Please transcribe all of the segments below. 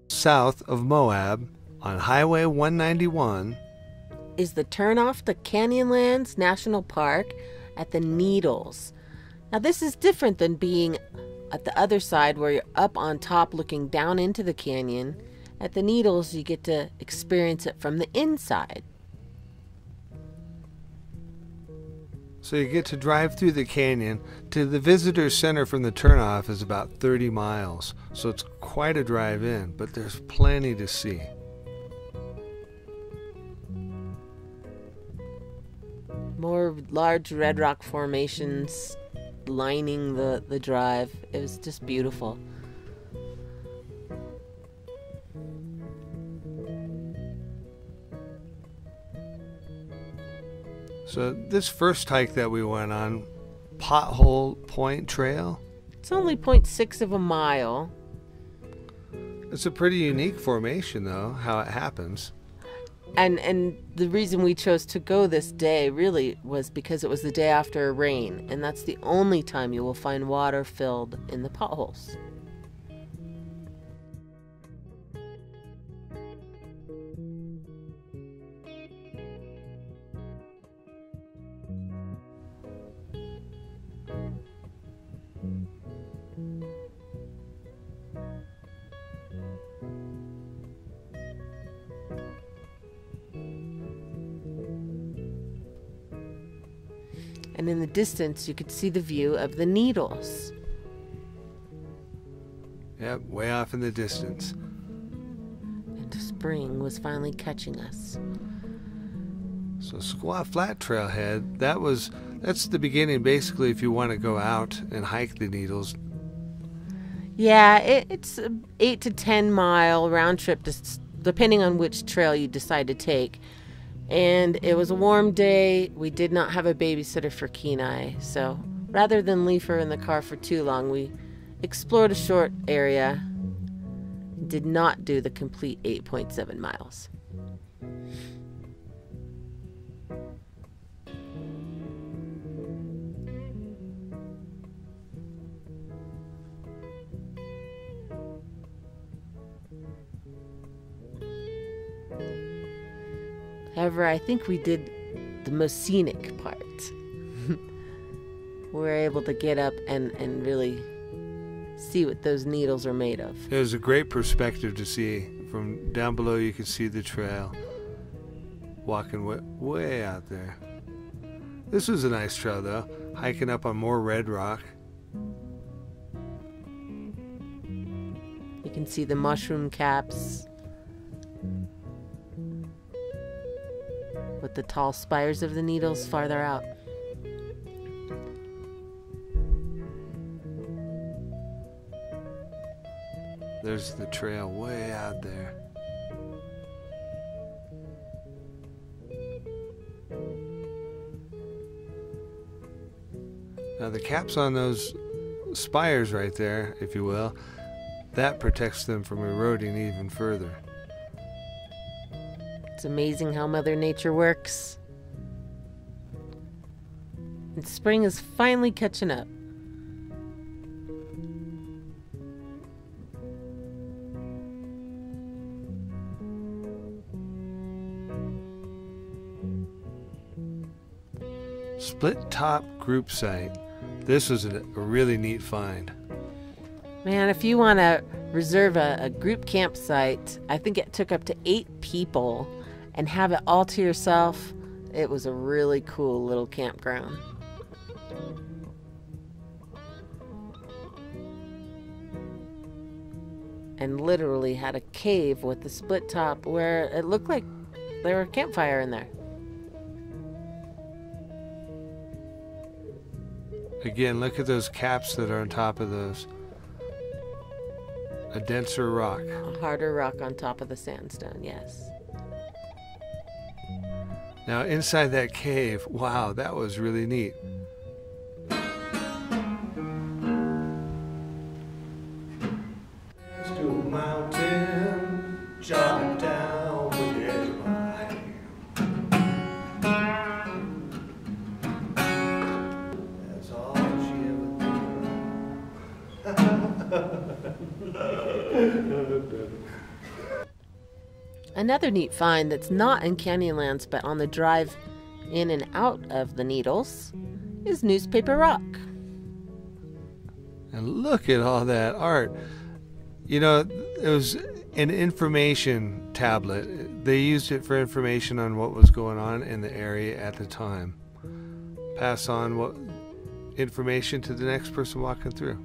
South of Moab on Highway 191 is the turnoff to Canyonlands National Park at the Needles. Now this is different than being at the other side where you're up on top looking down into the canyon. At the Needles you get to experience it from the inside. So you get to drive through the canyon. To the visitor center from the turnoff is about 30 miles. So it's quite a drive in, but there's plenty to see. More large red rock formations lining the drive. It was just beautiful. So this first hike that we went on, Pothole Point Trail, it's only 0.6 of a mile. It's a pretty unique formation though, how it happens. And the reason we chose to go this day really was because it was the day after a rain, and that's the only time you will find water filled in the potholes. And in the distance, you could see the view of the Needles. Yep, way off in the distance. And spring was finally catching us. So Squaw Flat Trailhead, that's the beginning basically if you want to go out and hike the Needles. Yeah, it's an 8 to 10 mile round trip, depending on which trail you decide to take. And it was a warm day. We did not have a babysitter for Kenai, so rather than leave her in the car for too long, we explored a short area. Did not do the complete 8.7 miles. However, I think we did the most scenic part. We were able to get up and really see what those needles are made of. It was a great perspective to see. From down below you could see the trail. Walking way out there. This was a nice trail though. Hiking up on more red rock. You can see the mushroom caps with the tall spires of the Needles farther out. There's the trail way out there. Now the caps on those spires right there, if you will, that protects them from eroding even further. It's amazing how Mother Nature works. And spring is finally catching up. Split top group site. This was a really neat find. Man, if you want to reserve a group campsite, I think it took up to 8 people, and have it all to yourself, it was a really cool little campground. And literally had a cave with the split top where it looked like there were a campfire in there. Again, look at those caps that are on top of those. A denser rock. A harder rock on top of the sandstone, yes. Now inside that cave, wow, that was really neat. Let's do a mountain, jogging down the edge of my hand. That's all she ever did. Another neat find that's not in Canyonlands but on the drive in and out of the Needles is Newspaper Rock. And look at all that art. You know, it was an information tablet. They used it for information on what was going on in the area at the time. Pass on what information to the next person walking through.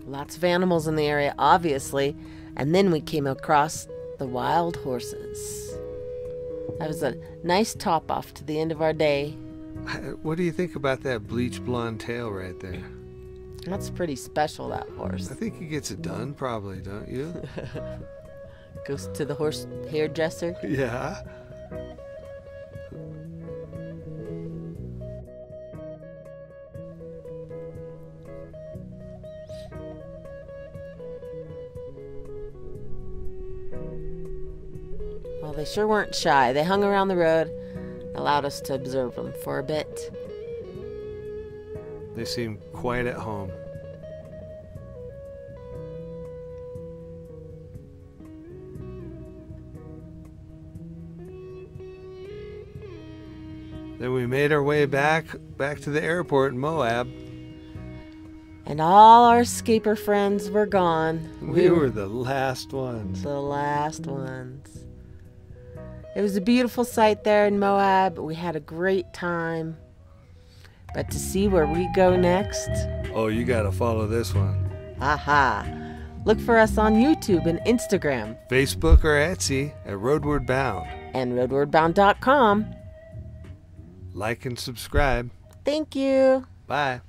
Lots of animals in the area, obviously. And then we came across the wild horses. That was a nice top off to the end of our day. What do you think about that bleach blonde tail right there? That's pretty special, that horse. I think he gets it done, probably, don't you? Goes to the horse hairdresser. Yeah. Well, they sure weren't shy. They hung around the road, allowed us to observe them for a bit. They seem quite at home. Then we made our way back to the airport in Moab. And all our escaper friends were gone. We were the last ones. The last ones. It was a beautiful sight there in Moab. We had a great time. But to see where we go next... Oh, you gotta follow this one. Aha! Look for us on YouTube and Instagram. Facebook or Etsy at RoadWard Bound. And RoadWardBound.com. Like and subscribe. Thank you. Bye.